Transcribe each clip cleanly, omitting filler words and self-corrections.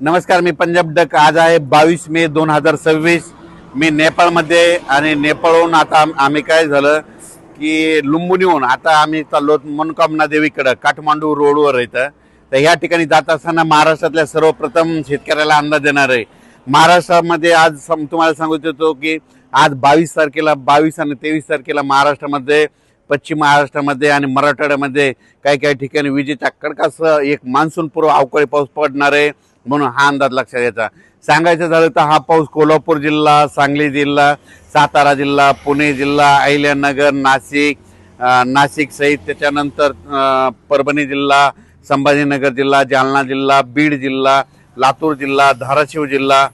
नमस्कार, मी पंजाब डक। आज आहे 22 मे 2026। मी नेपाळमध्ये आणि नेपाळहून आता आम्ही काय झालं की लुंबिनीहून आता आम्ही चाललो मनोकामना देवीकडे, काठमांडू रोडवर येतं। तर ह्या ठिकाणी जात असताना महाराष्ट्रातल्या सर्वप्रथम शेतकऱ्याला अंदाज देणार आहे। महाराष्ट्रामध्ये आज तुम्हाला सांगू इच्छितो की आज 22 तारखेला 22 आणि 23 तारखेला महाराष्ट्रामध्ये, पश्चिम महाराष्ट्रामध्ये आणि मराठवाड्यामध्ये काही काही ठिकाणी विजेच्या कडकासह एक मान्सून पूर्व अवकाळी पाऊस पडणार आहे, म्हणून हा अंदाज लक्षात घ्यायचा। सांगायचं झालं तर हा पाऊस कोल्हापूर जिल्हा, सांगली जिल्हा, सातारा जिल्हा, पुणे जिल्हा, अहिल्यानगर, नाशिक सहित त्याच्यानंतर परभणी जिल्हा, संभाजीनगर जिल्हा, जालना जिल्हा, बीड जिल्हा, लातूर जिल्हा, धाराशिव जिल्हा,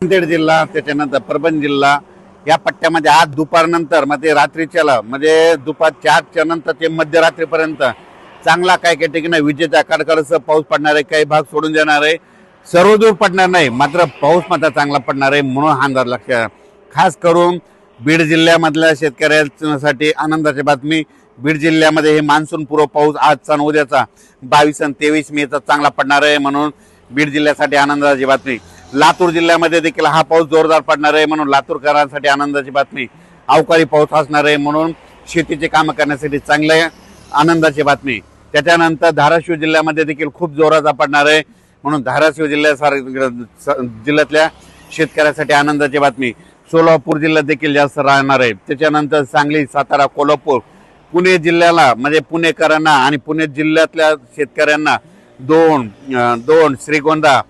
नांदेड जिल्हा, त्याच्यानंतर परभणी जिल्हा या पट्ट्यामध्ये आज दुपारनंतर मध्ये रात्रीच्याला म्हणजे दुपार 4च्या नंतर ते मध्यरात्रीपर्यंत चांगला काही काही ठिकाणी विजेच्या कडकडासह पाऊस पडणार आहे। काही भाग सोडून देणार आहे, सर्वदूर पडणार नाही, मात्र पाऊस मात्र चांगला पडणार आहे, म्हणून हा अंदाज लक्षात। खास करून बीड जिल्ह्यामधल्या शेतकऱ्यांसाठी आनंदाची बातमी। बीड जिल्ह्यामध्ये हे मान्सून पूर्व पाऊस आजचा आणि उद्याचा 22 आणि 23 मेचा चांगला पडणार आहे, म्हणून बीड जिल्ह्यासाठी आनंदाची बातमी। लातूर जिल्ह्यामध्ये देखील हा पाऊस जोरदार पडणार आहे, म्हणून लातूरकरांसाठी आनंदाची बातमी। अवकाळी पाऊस असणार आहे, म्हणून शेतीचे काम करण्यासाठी चांगले आनंदाची बातमी। त्याच्यानंतर धाराशिव जिल्ह्यामध्ये देखील खूप जोराचा पडणार आहे, म्हणून धाराशिव जिल्ह्यातल्या शेतकऱ्यासाठी आनंदाची बातमी। सोलापूर जिल्ह्यात देखील जास्त राहणार आहे। त्याच्यानंतर सांगली, सातारा, कोल्हापूर, पुणे जिल्ह्याला म्हणजे पुणेकरांना आणि पुणे जिल्ह्यातल्या शेतकऱ्यांना दोन श्रीगोंदा,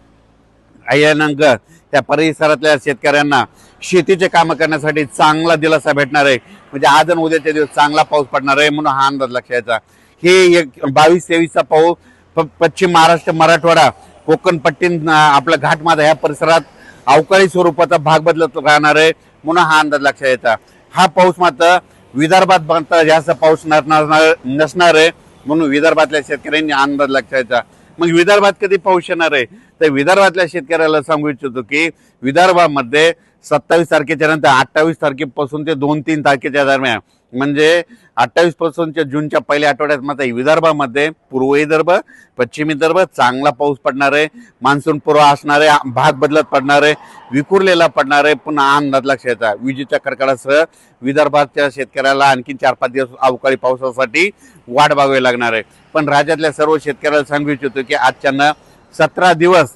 अहिल्यानगर त्या परिसरातल्या शेतकऱ्यांना शेतीचे काम करण्यासाठी चांगला दिलासा भेटणार आहे। म्हणजे आज आणि उद्याच्या दिवस चांगला पाऊस पडणार आहे, म्हणून हा अंदाज लक्षात घ्यायचा। हे 22-23चा पाऊस पश्चिम महाराष्ट्र, मराठवाडा, कोकण पट्टी, आपला घाटमाथा या परिसरात अवकाळी स्वरूपाचा भाग बदलत राहणार आहे, म्हणून हा अंदाज लक्षात घ्यायचा। हा पाऊस मात्र विदर्भात मात्र जास्त पाऊस नसणार आहे, म्हणून विदर्भातल्या शेतकऱ्यांनी अंदाज लक्षात घ्यायचा। मग विदर्भात कधी पाऊस येणार आहे, तर विदर्भातल्या शेतकऱ्याला सांगू इच्छितो की विदर्भामध्ये 27 तारखेच्या नंतर 28 तारखेपासून ते 2-3 तारखेच्या दरम्यान, म्हणजे 28 पासूनच्या जूनच्या पहिल्या आठवड्यात मात्र विदर्भामध्ये पूर्व विदर्भ, पश्चिम विदर्भ चांगला पाऊस पडणार आहे। मान्सून पूर्व असणार आहे, भाग बदलत पडणार आहे, विखुरलेला पडणार आहे, पुन्हा अंदाज लक्षात घ्यायचा। विजेच्या कडकडासह विदर्भाच्या शेतकऱ्याला आणखी 4-5 दिवस अवकाळी पावसासाठी वाट बघावी लागणार आहे। पण राज्यातल्या सर्व शेतकऱ्याला सांगू इच्छितो की आजच्यानं 17 दिवस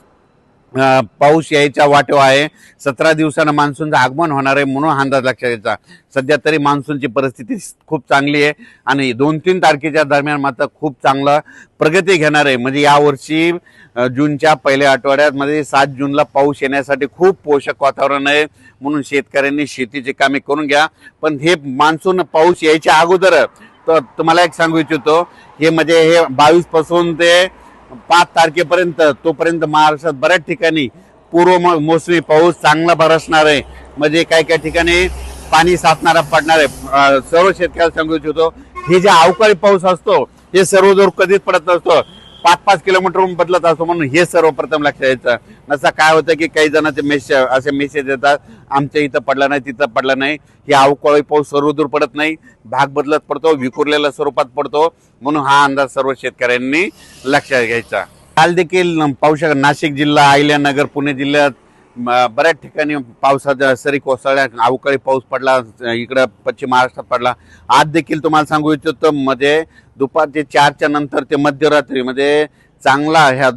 पाऊस यायच्या वाटेवर आहे। 17 दिवसानं मान्सूनचं आगमन होणार आहे, म्हणून अंदाज लक्षात घ्यायचा। सध्या तरी मान्सूनची परिस्थिती खूप चांगली आहे आणि 2-3 तारखेच्या दरम्यान मात्र खूप चांगला प्रगती घेणार आहे। म्हणजे यावर्षी जूनच्या पहिल्या आठवड्यात मध्ये 7 जूनला पाऊस येण्यासाठी खूप पोषक वातावरण आहे, म्हणून शेतकऱ्यांनी शेतीची कामे करून घ्या। पण हे मान्सून पाऊस यायच्या अगोदर तर तुम्हाला एक सांगू इच्छितो, हे म्हणजे हे 22 पासून ते 5 तारखेपर्यंत तोपर्यंत महाराष्ट्रात बऱ्याच ठिकाणी पूर्व मोसमी पाऊस चांगला बरसणार आहे। म्हणजे काही काही ठिकाणी पाणी साचणारा पडणार आहे। सर्व शेतकऱ्याला सांगू इच्छितो, हे जे अवकाळी पाऊस असतो हे सर्वदूर कधीच पडत नसतो, 5-5 किलोमीटरहून बदलत असतो, म्हणून हे सर्वप्रथम लक्षात घ्यायचं। नसा काय होतं की काही जणांचे असे मेसेज येतात, आमच्या इथं पडला नाही, तिथं पडला नाही। हे अवकाळी पाऊस सर्वदूर पडत नाही, भाग बदलत पडतो, विखुरलेल्या स्वरूपात पडतो, म्हणून हा अंदाज सर्व शेतकऱ्यांनी लक्षात घ्यायचा। काल देखील पाहू शकता नाशिक जिल्हा, अहिल्यानगर, पुणे जिल्ह्यात बऱ्याच ठिकाणी पावसाच्या सरी कोसळल्या, अवकाळी पाऊस पडला, इकडं पश्चिम महाराष्ट्रात पडला। आज देखील तुम्हाला सांगू इच्छितो, म्हणजे दुपारचे 4च्या नंतर ते मध्यरात्री म्हणजे चांगला ह्या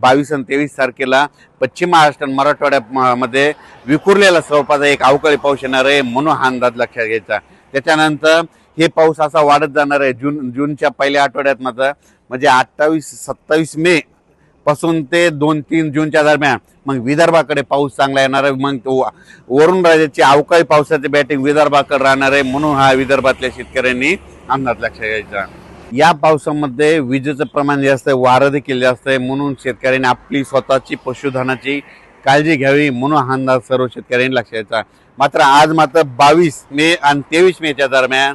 22 आणि 23 तारखेला पश्चिम महाराष्ट्र, मराठवाड्यामध्ये विखुरलेला स्वरूपाचा एक अवकाळी पाऊस येणार आहे, म्हणून हा अंदाज लक्षात घ्यायचा। त्याच्यानंतर हे पाऊस असा वाढत जाणार आहे जूनच्या पहिल्या आठवड्यात मात्र, म्हणजे 28-27 मे पासून ते 2-3 जूनच्या दरम्यान मग विदर्भाकडे पाऊस चांगला येणार आहे। मग तो वरून राज्याची अवकाळी पावसाची बॅटिंग विदर्भाकडे राहणार आहे, म्हणून हा विदर्भातल्या शेतकऱ्यांनी अंदाज लक्षात घ्यायचा। या पावसामध्ये विजेचं प्रमाण जास्त आहे, वारं देखील जास्त आहे, म्हणून शेतकऱ्यांनी आपली स्वतःची पशुधनाची काळजी घ्यावी, म्हणून हा अंदाज सर्व शेतकऱ्यांनी लक्षात घ्यायचा। मात्र आज मात्र 22 मे आणि 23 मेच्या दरम्यान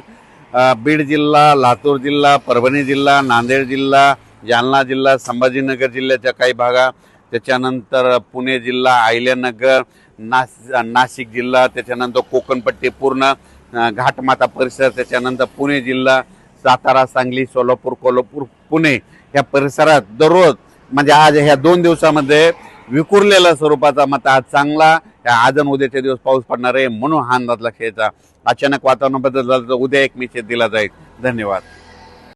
बीड जिल्हा, लातूर जिल्हा, परभणी जिल्हा, नांदेड जिल्हा, जालना जिल्हा, संभाजीनगर जिल्ह्याच्या काही भागा, त्याच्यानंतर पुणे जिल्हा, अहिल्यानगर, नाशिक जिल्हा, त्याच्यानंतर कोकणपट्टी पूर्ण घाटमाथा परिसर, त्याच्यानंतर पुणे जिल्हा, सातारा, सांगली, सोलापूर, कोल्हापूर, पुणे ह्या परिसरात दररोज म्हणजे आज ह्या 2 दिवसामध्ये विखुरलेल्या स्वरूपाचा मत आज चांगला आज आणि उद्याचे दिवस पाऊस पडणार आहे म्हणून हा अंदाज लक्षात घ्यायचा. अचानक वातावरण बदल झाला तर उद्या एक निश्चित दिला जाईल. धन्यवाद.